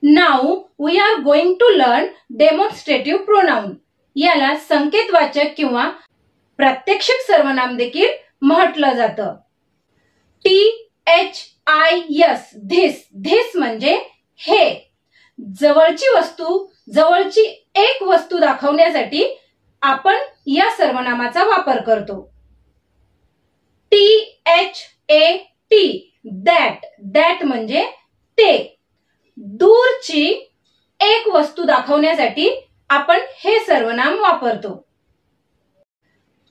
Now we are going to learn demonstrative pronoun. याला संकेतवाचक किंवा प्रात्यक्षिक सर्वनाम देखील म्हटलं जातं. THIS this. धिस म्हणजे हे. जवळची वस्तू, जवळची एक वस्तू दाखवण्यासाठी आपण या सर्वनामाचा वापर करतो. THAT that. दॅट म्हणजे ते. दूरची एक वस्तू दाखवण्यासाठी आपण हे सर्वनाम वापरतो.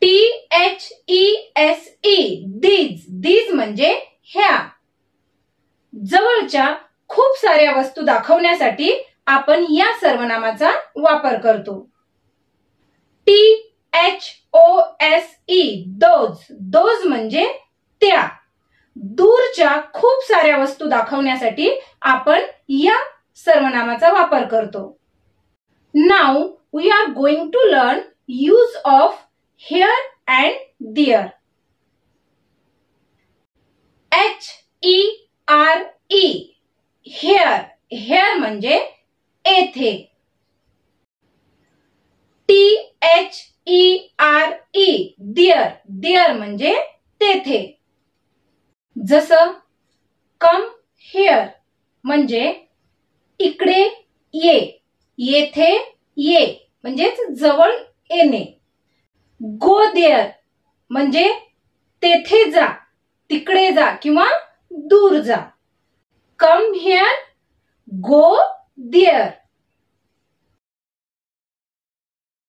THESE these. दीज म्हणजे ह्या. जवळच्या खूप साऱ्या वस्तू दाखवण्यासाठी आपण या सर्वनामाचा वापर करतो. THOSE those. दोज म्हणजे त्या. दूरच्या खूप साऱ्या वस्तू दाखवण्यासाठी आपण या सर्वनामाचा वापर करतो. Now we are going to learn use of here and there. HERE here. here म्हणजे येथे. THERE there. there म्हणजे तेथे. जसं come here म्हणजे इकडे ये, येथे ये म्हणजेच जवळ येणे. गो देअर म्हणजे तेथे जा, तिकडे जा किंवा दूर जा. Come here, go there.